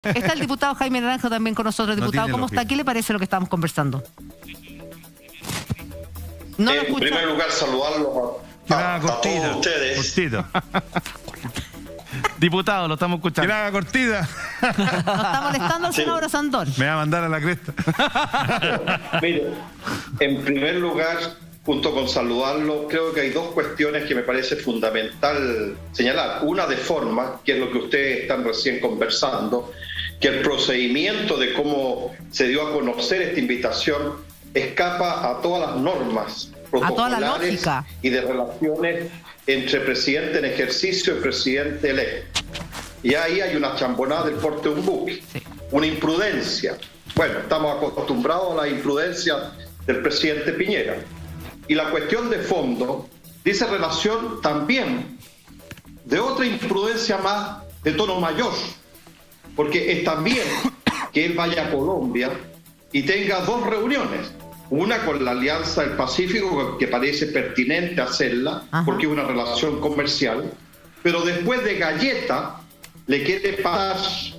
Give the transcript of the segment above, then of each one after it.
Está el diputado Jaime Naranjo también con nosotros. Diputado, ¿cómo está? ¿Qué le parece lo que estamos conversando? No lo en primer lugar, saludarlos a todos ustedes. Cortito. Diputado, lo estamos escuchando. Que haga cortita. Nos está molestando el senador Sandón. Me va a mandar a la cresta. Mire, en primer lugar, junto con saludarlo, creo que hay dos cuestiones que me parece fundamental señalar. Una de forma, que es lo que ustedes están recién conversando, que el procedimiento de cómo se dio a conocer esta invitación escapa a todas las normas protocolares y de relaciones entre presidente en ejercicio y presidente electo. Y ahí hay una chambonada del porte de un buque, una imprudencia. Bueno, estamos acostumbrados a la imprudencia del presidente Piñera. Y la cuestión de fondo dice relación también de otra imprudencia más de tono mayor, porque está bien que él vaya a Colombia y tenga dos reuniones, una con la Alianza del Pacífico, que parece pertinente hacerla, porque es una relación comercial, pero después de galleta le quiere pasar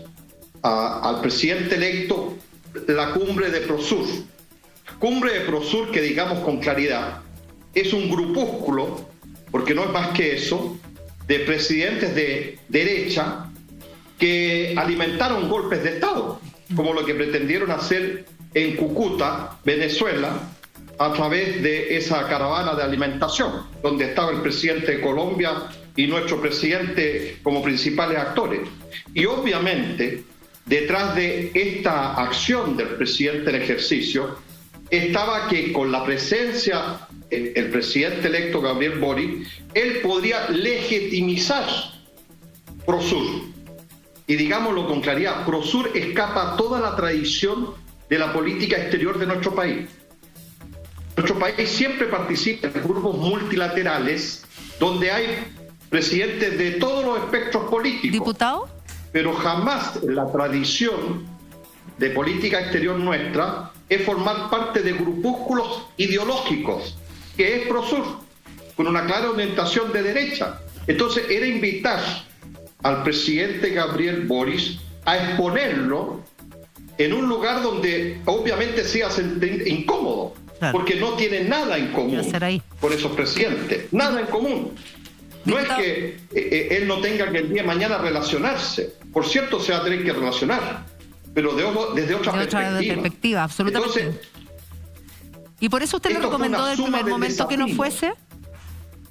al presidente electo la cumbre de Prosur. Cumbre de Prosur que, digamos con claridad, es un grupúsculo, porque no es más que eso, de presidentes de derecha que alimentaron golpes de Estado, como lo que pretendieron hacer en Cúcuta, Venezuela, a través de esa caravana de alimentación, donde estaba el presidente de Colombia y nuestro presidente como principales actores. Y obviamente, detrás de esta acción del presidente en ejercicio, estaba que con la presencia el presidente electo Gabriel Boric, él podría legitimizar Prosur. Y digámoslo con claridad, Prosur escapa a toda la tradición de la política exterior de nuestro país. Nuestro país siempre participa en grupos multilaterales donde hay presidentes de todos los espectros políticos. ¿Diputado? Pero jamás la tradición de política exterior nuestra es formar parte de grupúsculos ideológicos, que es Prosur, con una clara orientación de derecha. Entonces era invitar al presidente Gabriel Boric a exponerlo en un lugar donde obviamente se iba a sentir incómodo, porque no tiene nada en común con esos presidentes, nada en común. No es que él no tenga que el día de mañana relacionarse, por cierto se va a tener que relacionar, pero desde otra perspectiva. Absolutamente. Entonces, ¿y por eso usted lo recomendó del primer momento que no fuese?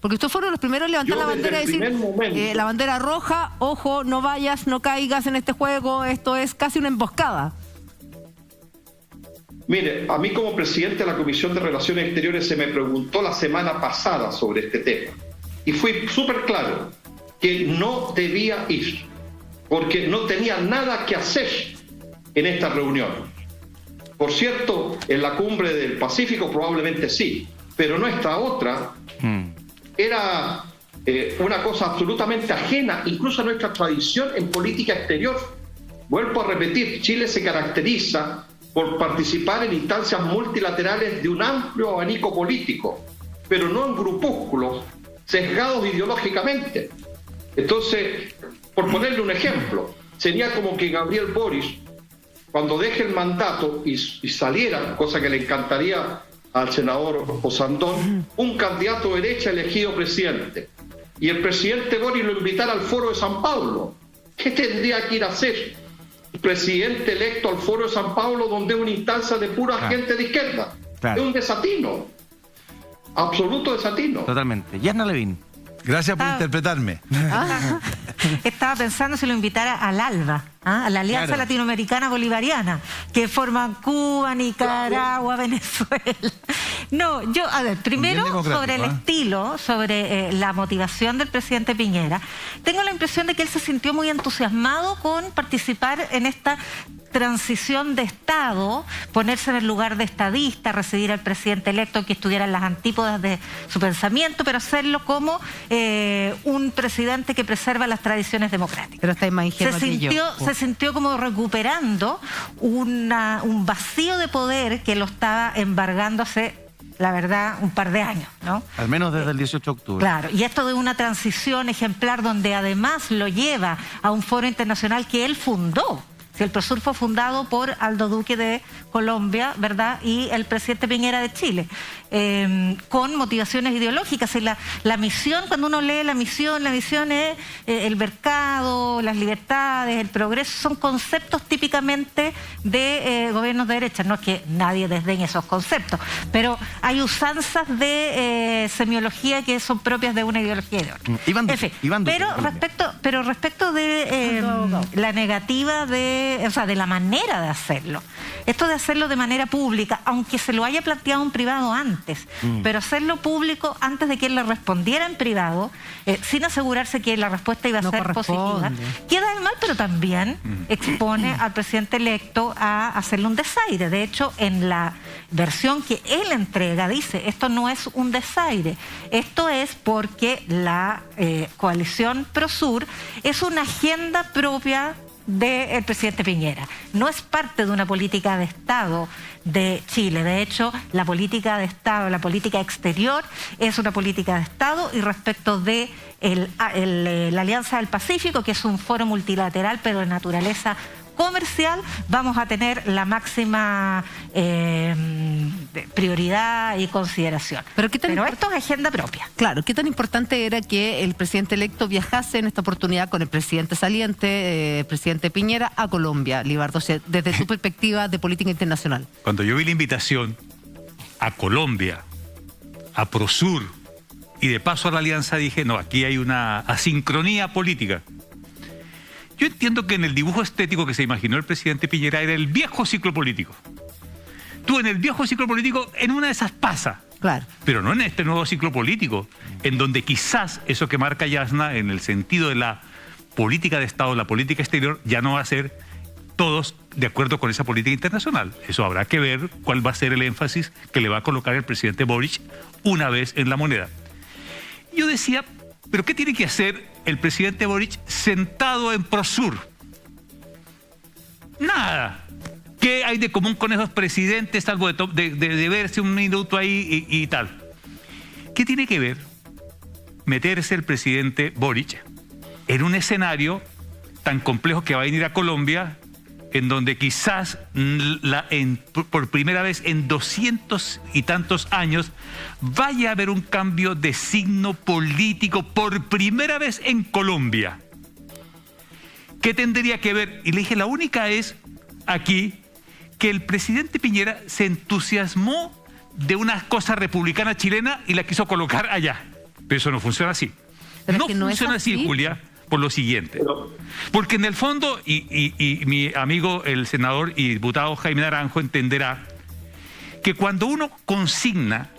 Porque ustedes fueron los primeros en levantar la bandera y decir, la bandera roja, ojo, no vayas, no caigas en este juego, esto es casi una emboscada. Mire, a mí como presidente de la Comisión de Relaciones Exteriores se me preguntó la semana pasada sobre este tema. Y fui súper claro que no debía ir, porque no tenía nada que hacer en esta reunión. Por cierto, en la cumbre del Pacífico probablemente sí, pero nuestra otra era una cosa absolutamente ajena, incluso a nuestra tradición en política exterior. Vuelvo a repetir, Chile se caracteriza por participar en instancias multilaterales de un amplio abanico político, pero no en grupúsculos sesgados ideológicamente. Entonces, por ponerle un ejemplo, sería como que Gabriel Boric, cuando deje el mandato y saliera, cosa que le encantaría al senador Osandón, un candidato de derecha elegido presidente, y el presidente Boric lo invitara al Foro de San Pablo. ¿Qué tendría que ir a hacer el presidente electo al Foro de San Pablo, donde es una instancia de pura gente de izquierda? Es un desatino, absoluto desatino. Totalmente. Yasna Levin. Gracias por interpretarme. Estaba pensando si lo invitara al ALBA, a la Alianza Latinoamericana Bolivariana, que forman Cuba, Nicaragua, Venezuela. No, yo, a ver, primero sobre el estilo, sobre la motivación del presidente Piñera, tengo la impresión de que él se sintió muy entusiasmado con participar en esta transición de Estado, ponerse en el lugar de estadista, recibir al presidente electo que estuviera en las antípodas de su pensamiento, pero hacerlo como un presidente que preserva las tradiciones democráticas. Pero está más ingenuo que yo. Se sintió como recuperando un vacío de poder que lo estaba embargando hace, la verdad, un par de años, ¿no? Al menos desde el 18 de octubre. Claro, y esto de una transición ejemplar donde además lo lleva a un foro internacional que él fundó. Si el Prosur fue fundado por Aldo Duque de Colombia, ¿verdad? Y el presidente Piñera de Chile, con motivaciones ideológicas. Y la misión, cuando uno lee la misión es el mercado, las libertades, el progreso, son conceptos típicamente de gobiernos de derecha. No es que nadie desdeñe esos conceptos, pero hay usanzas de semiología que son propias de una ideología y de otra. Pero respecto de la negativa de la manera de hacerlo, esto de hacerlo de manera pública, aunque se lo haya planteado en privado antes, pero hacerlo público antes de que él le respondiera en privado, sin asegurarse que la respuesta iba a ser positiva, queda de mal, pero también expone al presidente electo a hacerle un desaire. De hecho, en la versión que él entrega dice, esto no es un desaire, esto es porque la coalición Prosur es una agenda propia del presidente Piñera. No es parte de una política de Estado de Chile. De hecho, la política de Estado, la política exterior es una política de Estado, y respecto de la Alianza del Pacífico, que es un foro multilateral pero de naturaleza comercial, vamos a tener la máxima prioridad y consideración. Pero esto es agenda propia. Claro, ¿qué tan importante era que el presidente electo viajase en esta oportunidad con el presidente saliente, presidente Piñera, a Colombia, Libardo, desde tu perspectiva de política internacional? Cuando yo vi la invitación a Colombia, a Prosur y de paso a la alianza, dije, no, aquí hay una asincronía política. Yo entiendo que en el dibujo estético que se imaginó el presidente Piñera era el viejo ciclo político. Tú en el viejo ciclo político, en una de esas pasa. Claro. Pero no en este nuevo ciclo político, en donde quizás eso que marca Jasna en el sentido de la política de Estado, la política exterior, ya no va a ser todos de acuerdo con esa política internacional. Eso habrá que ver cuál va a ser el énfasis que le va a colocar el presidente Boric una vez en la moneda. Yo decía, ¿pero qué tiene que hacer el presidente Boric sentado en Prosur? Nada. ¿Qué hay de común con esos presidentes, salvo de verse un minuto ahí y tal? ¿Qué tiene que ver meterse el presidente Boric en un escenario tan complejo que va a venir a Colombia, en donde quizás por primera vez en 200 y tantos años vaya a haber un cambio de signo político por primera vez en Colombia? ¿Qué tendría que ver? Y le dije, la única es aquí que el presidente Piñera se entusiasmó de una cosa republicana chilena y la quiso colocar allá. Pero eso no funciona así. No funciona así, Julia, por lo siguiente. Porque en el fondo, y mi amigo el senador y diputado Jaime Naranjo entenderá que cuando uno consigna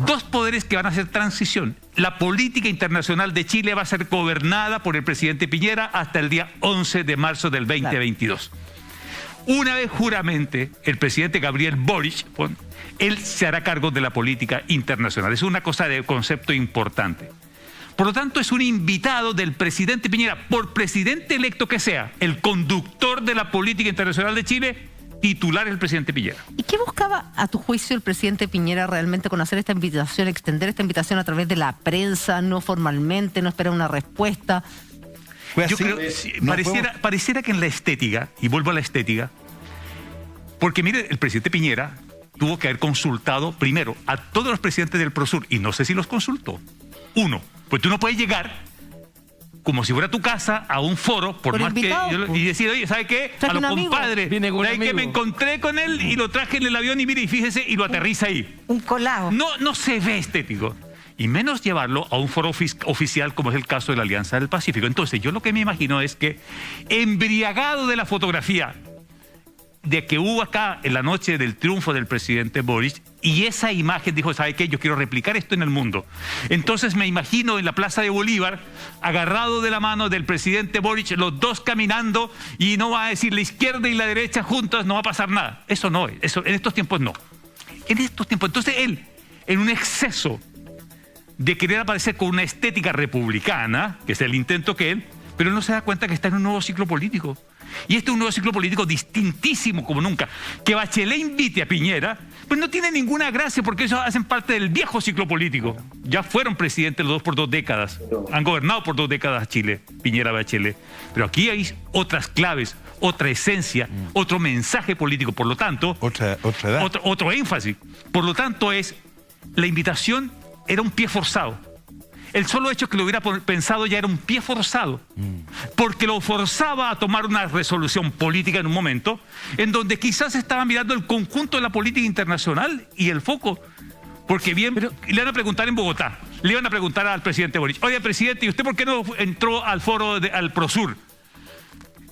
dos poderes que van a hacer transición, la política internacional de Chile va a ser gobernada por el presidente Piñera hasta el día 11 de marzo del 2022. Una vez juramente el presidente Gabriel Boric, él se hará cargo de la política internacional. Es una cosa de concepto importante. Por lo tanto, es un invitado del presidente Piñera, por presidente electo que sea, el conductor de la política internacional de Chile, titular es el presidente Piñera. ¿Y qué buscaba, a tu juicio, el presidente Piñera realmente con hacer esta invitación, extender esta invitación a través de la prensa, no formalmente, no esperar una respuesta? Yo creo que pareciera que en la estética, y vuelvo a la estética, porque mire, el presidente Piñera tuvo que haber consultado primero a todos los presidentes del Prosur, y no sé si los consultó. Uno, pues tú no puedes llegar como si fuera tu casa a un foro, por más invitado, que y decir, oye, ¿sabe qué? A los compadres, ¿sabe qué? Me encontré con él y lo traje en el avión y mire, y fíjese, y lo aterriza ahí. Un colado. No se ve estético. Y menos llevarlo a un foro oficial como es el caso de la Alianza del Pacífico. Entonces, yo lo que me imagino es que, embriagado de la fotografía de que hubo acá en la noche del triunfo del presidente Boric, y esa imagen dijo, ¿sabe qué? Yo quiero replicar esto en el mundo. Entonces me imagino en la Plaza de Bolívar, agarrado de la mano del presidente Boric, los dos caminando, y no va a decir la izquierda y la derecha juntas, no va a pasar nada. Eso no es, eso en estos tiempos no. En estos tiempos, entonces él, en un exceso de querer aparecer con una estética republicana, que es el intento que él, pero no se da cuenta que está en un nuevo ciclo político. Y este es un nuevo ciclo político distintísimo como nunca. Que Bachelet invite a Piñera, pues no tiene ninguna gracia porque ellos hacen parte del viejo ciclo político. Ya fueron presidentes los dos por 2 décadas. Han gobernado por 2 décadas Chile, Piñera, Bachelet. Pero aquí hay otras claves, otra esencia, otro mensaje político. Por lo tanto, Otra edad. otro énfasis. Por lo tanto, la invitación era un pie forzado. El solo hecho que lo hubiera pensado ya era un pie forzado, porque lo forzaba a tomar una resolución política en un momento en donde quizás estaba mirando el conjunto de la política internacional y el foco. Porque le van a preguntar en Bogotá, le iban a preguntar al presidente Boric: oye, presidente, ¿y usted por qué no entró al foro, al Prosur?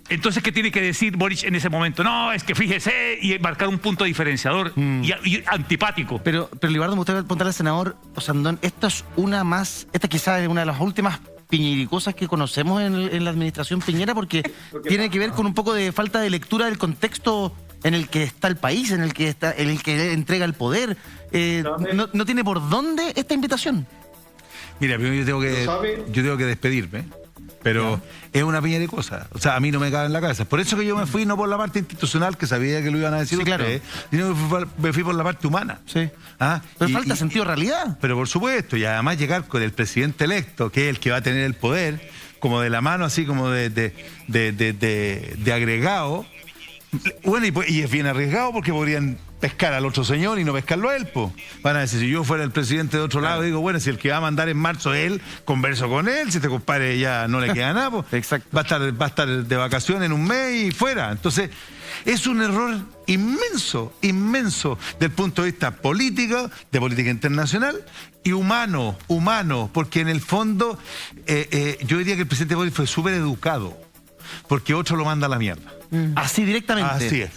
Entonces, ¿qué tiene que decir Boric en ese momento? No, es que fíjese, y marcar un punto diferenciador y antipático. Pero Libardo, me gustaría preguntarle al senador Osandón, esta quizás es una de las últimas piñericosas que conocemos en la administración Piñera, porque tiene que ver con un poco de falta de lectura del contexto en el que está el país, en el que entrega el poder. ¿No tiene por dónde esta invitación? Mira, primero yo tengo que despedirme. Pero es una piña de cosas. O sea, a mí no me cabe en la cabeza. Por eso que yo me fui no por la parte institucional, que sabía que lo iban a decir ustedes, sino que me fui por la parte humana. Sí. Pero falta sentido de realidad. Pero por supuesto, y además llegar con el presidente electo, que es el que va a tener el poder, como de la mano, así como de agregado. Bueno, y es bien arriesgado porque podrían pescar al otro señor y no pescarlo a él, po. Van a decir, si yo fuera el presidente de otro lado, digo, bueno, si el que va a mandar en marzo es él, converso con él, si este compadre ya no le queda nada, po. Exacto. Va a estar de vacaciones en un mes y fuera. Entonces, es un error inmenso, inmenso, del punto de vista político, de política internacional, y humano, porque en el fondo, yo diría que el presidente Boric fue súper educado, porque otro lo manda a la mierda. Así directamente. Así es.